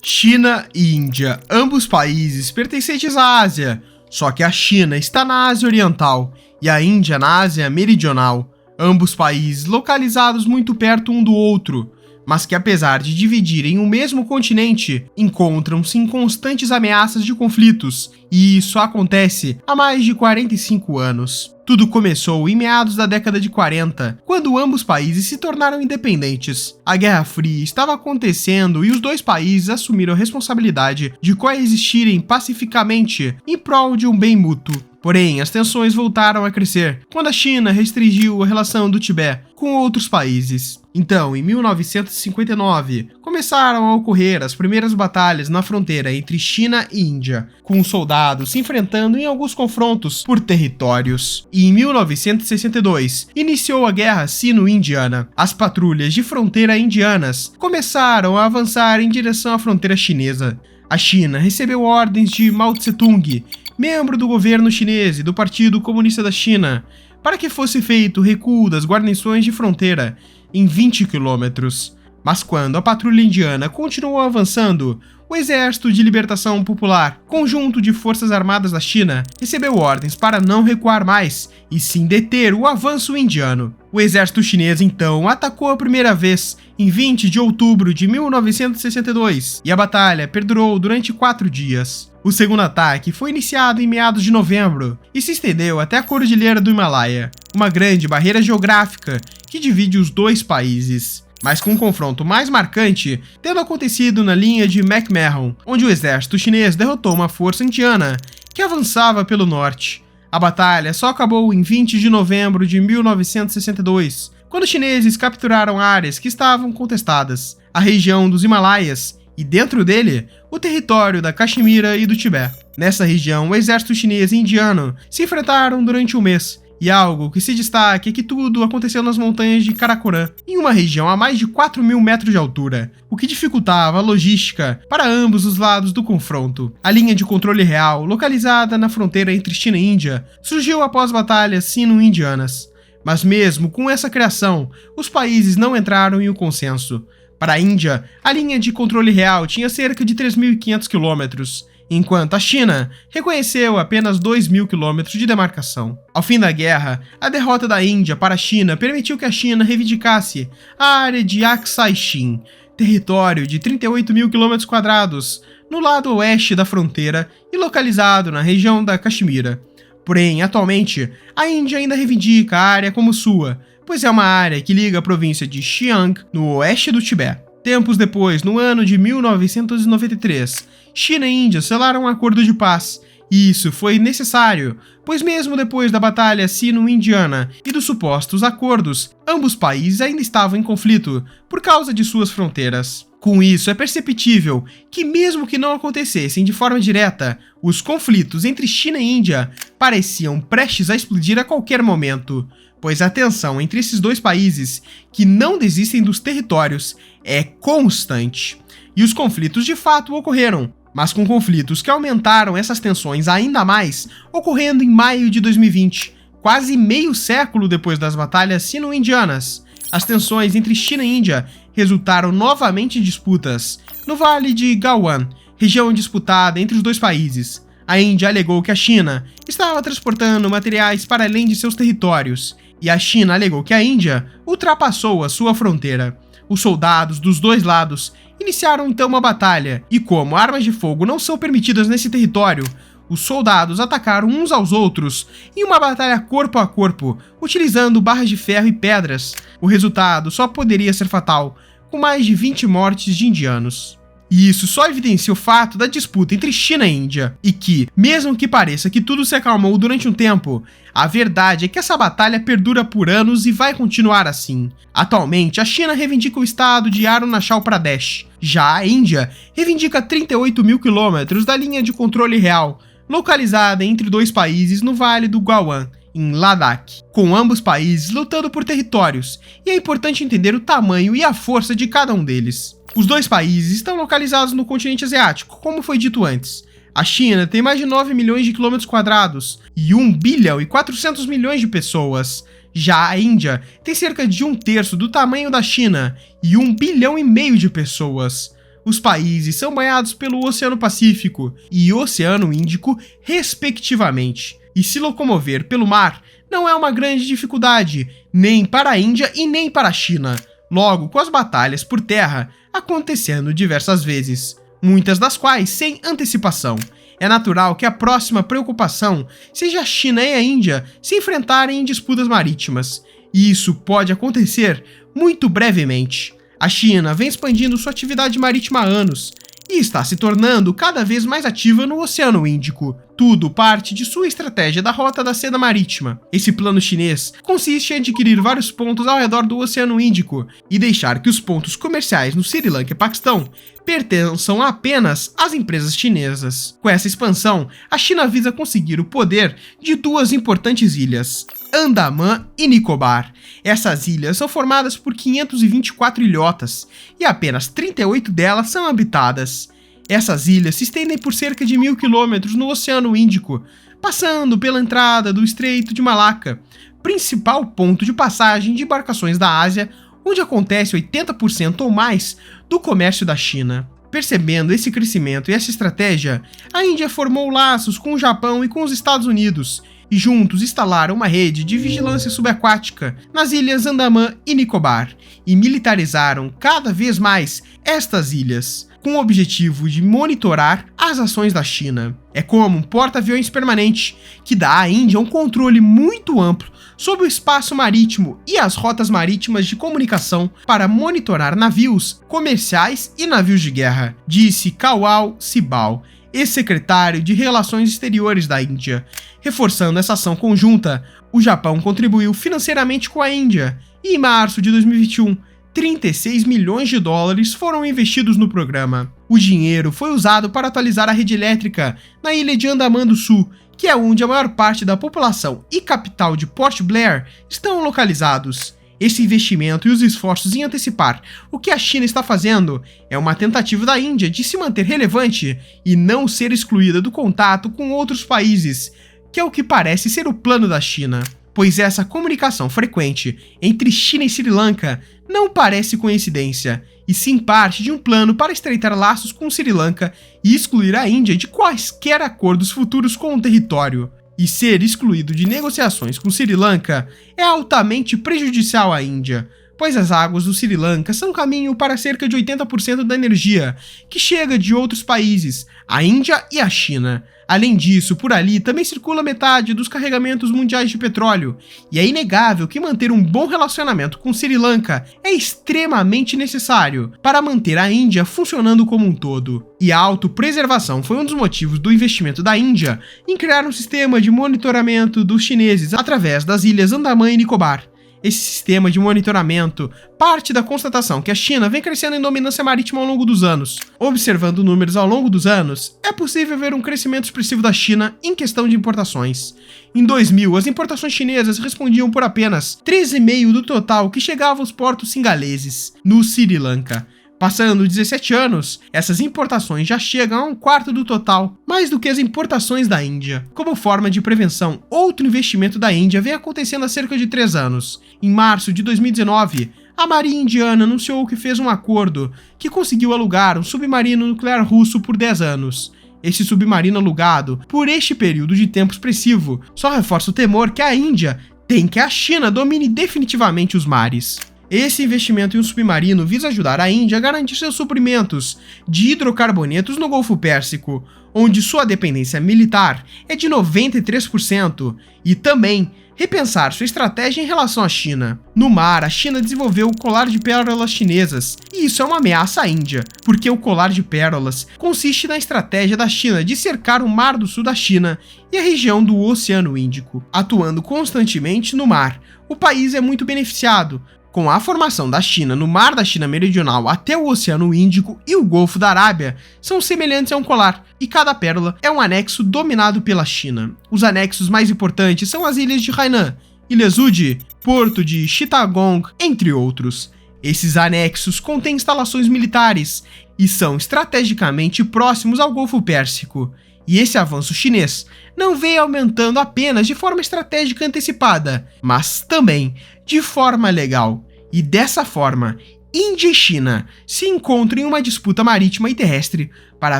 China e Índia, ambos países pertencentes à Ásia, só que a China está na Ásia Oriental e a Índia na Ásia Meridional, ambos países localizados muito perto um do outro, mas que apesar de dividirem o mesmo continente, encontram-se em constantes ameaças de conflitos, e isso acontece há mais de 45 anos. Tudo começou em meados da década de 40, quando ambos países se tornaram independentes. A Guerra Fria estava acontecendo e os dois países assumiram a responsabilidade de coexistirem pacificamente em prol de um bem mútuo. Porém, as tensões voltaram a crescer quando a China restringiu a relação do Tibete com outros países. Então, em 1959, começaram a ocorrer as primeiras batalhas na fronteira entre China e Índia, com os soldados se enfrentando em alguns confrontos por territórios. E em 1962, iniciou a Guerra Sino-Indiana. As patrulhas de fronteira indianas começaram a avançar em direção à fronteira chinesa. A China recebeu ordens de Mao Tse-tung, membro do governo chinês e do Partido Comunista da China, para que fosse feito o recuo das guarnições de fronteira em 20 quilômetros. Mas quando a patrulha indiana continuou avançando, o Exército de Libertação Popular, conjunto de forças armadas da China, recebeu ordens para não recuar mais, e sim deter o avanço indiano. O exército chinês então atacou a primeira vez em 20 de outubro de 1962, e a batalha perdurou durante 4 dias. O segundo ataque foi iniciado em meados de novembro e se estendeu até a Cordilheira do Himalaia, uma grande barreira geográfica que divide os dois países, mas com um confronto mais marcante tendo acontecido na linha de McMahon, onde o exército chinês derrotou uma força indiana que avançava pelo norte. A batalha só acabou em 20 de novembro de 1962, quando os chineses capturaram áreas que estavam contestadas, a região dos Himalaias e, dentro dele, o território da Caxemira e do Tibete. Nessa região, o exército chinês e indiano se enfrentaram durante um mês, e algo que se destaca é que tudo aconteceu nas montanhas de Karakoram, em uma região a mais de 4.000 metros de altura, o que dificultava a logística para ambos os lados do confronto. A linha de controle real, localizada na fronteira entre China e Índia, surgiu após batalhas sino-indianas. Mas mesmo com essa criação, os países não entraram em um consenso. Para a Índia, a linha de controle real tinha cerca de 3.500 quilômetros, enquanto a China reconheceu apenas 2.000 quilômetros de demarcação. Ao fim da guerra, a derrota da Índia para a China permitiu que a China reivindicasse a área de Aksai Chin, território de 38.000 km², no lado oeste da fronteira e localizado na região da Caxemira. Porém, atualmente, a Índia ainda reivindica a área como sua, pois é uma área que liga a província de Xi'an, no oeste do Tibete. Tempos depois, no ano de 1993, China e Índia selaram um acordo de paz, e isso foi necessário, pois mesmo depois da batalha sino-indiana e dos supostos acordos, ambos países ainda estavam em conflito por causa de suas fronteiras. Com isso, é perceptível que, mesmo que não acontecessem de forma direta, os conflitos entre China e Índia pareciam prestes a explodir a qualquer momento, pois a tensão entre esses dois países, que não desistem dos territórios, é constante. E os conflitos de fato ocorreram, mas com conflitos que aumentaram essas tensões ainda mais, ocorrendo em maio de 2020, quase meio século depois das batalhas sino-indianas. As tensões entre China e Índia resultaram novamente em disputas no Vale de Galwan, região disputada entre os dois países. A Índia alegou que a China estava transportando materiais para além de seus territórios, e a China alegou que a Índia ultrapassou a sua fronteira. Os soldados dos dois lados iniciaram então uma batalha, e como armas de fogo não são permitidas nesse território, os soldados atacaram uns aos outros em uma batalha corpo a corpo, utilizando barras de ferro e pedras. O resultado só poderia ser fatal, com mais de 20 mortes de indianos. E isso só evidencia o fato da disputa entre China e Índia, e que, mesmo que pareça que tudo se acalmou durante um tempo, a verdade é que essa batalha perdura por anos e vai continuar assim. Atualmente, a China reivindica o estado de Arunachal Pradesh, já a Índia reivindica 38.000 quilômetros da linha de controle real, localizada entre dois países no Vale do Galwan, em Ladakh, com ambos países lutando por territórios, e é importante entender o tamanho e a força de cada um deles. Os dois países estão localizados no continente asiático, como foi dito antes. A China tem mais de 9 milhões de quilômetros quadrados e 1 bilhão e 400 milhões de pessoas. Já a Índia tem cerca de 1/3 do tamanho da China e 1,5 bilhão de pessoas. Os países são banhados pelo Oceano Pacífico e Oceano Índico, respectivamente, e se locomover pelo mar não é uma grande dificuldade, nem para a Índia e nem para a China, logo com as batalhas por terra acontecendo diversas vezes, muitas das quais sem antecipação. É natural que a próxima preocupação seja a China e a Índia se enfrentarem em disputas marítimas, e isso pode acontecer muito brevemente. A China vem expandindo sua atividade marítima há anos e está se tornando cada vez mais ativa no Oceano Índico. Tudo parte de sua estratégia da Rota da Seda Marítima. Esse plano chinês consiste em adquirir vários pontos ao redor do Oceano Índico e deixar que os pontos comerciais no Sri Lanka e Paquistão pertençam apenas às empresas chinesas. Com essa expansão, a China visa conseguir o poder de duas importantes ilhas, Andamã e Nicobar. Essas ilhas são formadas por 524 ilhotas e apenas 38 delas são habitadas. Essas ilhas se estendem por cerca de 1.000 quilômetros no Oceano Índico, passando pela entrada do Estreito de Malaca, principal ponto de passagem de embarcações da Ásia, onde acontece 80% ou mais do comércio da China. Percebendo esse crescimento e essa estratégia, a Índia formou laços com o Japão e com os Estados Unidos, e juntos instalaram uma rede de vigilância subaquática nas ilhas Andamã e Nicobar, e militarizaram cada vez mais estas ilhas, com o objetivo de monitorar as ações da China. É como um porta-aviões permanente, que dá à Índia um controle muito amplo sobre o espaço marítimo e as rotas marítimas de comunicação para monitorar navios comerciais e navios de guerra, disse Kawal Sibal, ex-secretário de Relações Exteriores da Índia. Reforçando essa ação conjunta, o Japão contribuiu financeiramente com a Índia, e em março de 2021, 36 milhões de dólares foram investidos no programa. O dinheiro foi usado para atualizar a rede elétrica na ilha de Andamã do Sul, que é onde a maior parte da população e capital de Port Blair estão localizados. Esse investimento e os esforços em antecipar o que a China está fazendo é uma tentativa da Índia de se manter relevante e não ser excluída do contato com outros países, que é o que parece ser o plano da China. Pois essa comunicação frequente entre China e Sri Lanka não parece coincidência, e sim parte de um plano para estreitar laços com Sri Lanka e excluir a Índia de quaisquer acordos futuros com o território. E ser excluído de negociações com Sri Lanka é altamente prejudicial à Índia, pois as águas do Sri Lanka são caminho para cerca de 80% da energia que chega de outros países, a Índia e a China. Além disso, por ali também circula metade dos carregamentos mundiais de petróleo, e é inegável que manter um bom relacionamento com Sri Lanka é extremamente necessário para manter a Índia funcionando como um todo. E a autopreservação foi um dos motivos do investimento da Índia em criar um sistema de monitoramento dos chineses através das ilhas Andamã e Nicobar. Esse sistema de monitoramento parte da constatação que a China vem crescendo em dominância marítima ao longo dos anos. Observando números ao longo dos anos, é possível ver um crescimento expressivo da China em questão de importações. Em 2000, as importações chinesas respondiam por apenas 13,5% do total que chegava aos portos singaleses, no Sri Lanka. Passando 17 anos, essas importações já chegam a 1/4 do total, mais do que as importações da Índia. Como forma de prevenção, outro investimento da Índia vem acontecendo há cerca de 3 anos. Em março de 2019, a Marinha Indiana anunciou que fez um acordo que conseguiu alugar um submarino nuclear russo por 10 anos. Esse submarino alugado, por este período de tempo expressivo, só reforça o temor que a Índia tem que a China domine definitivamente os mares. Esse investimento em um submarino visa ajudar a Índia a garantir seus suprimentos de hidrocarbonetos no Golfo Pérsico, onde sua dependência militar é de 93%, e também repensar sua estratégia em relação à China. No mar, a China desenvolveu o colar de pérolas chinesas, e isso é uma ameaça à Índia, porque o colar de pérolas consiste na estratégia da China de cercar o Mar do Sul da China e a região do Oceano Índico. Atuando constantemente no mar, o país é muito beneficiado, com a formação da China no Mar da China Meridional até o Oceano Índico e o Golfo da Arábia são semelhantes a um colar, e cada pérola é um anexo dominado pela China. Os anexos mais importantes são as ilhas de Hainan, Ilha Zhuge, Porto de Chittagong, entre outros. Esses anexos contêm instalações militares e são estrategicamente próximos ao Golfo Pérsico. E esse avanço chinês não vem aumentando apenas de forma estratégica antecipada, mas também de forma legal. E dessa forma, Índia e China se encontram em uma disputa marítima e terrestre para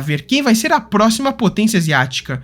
ver quem vai ser a próxima potência asiática.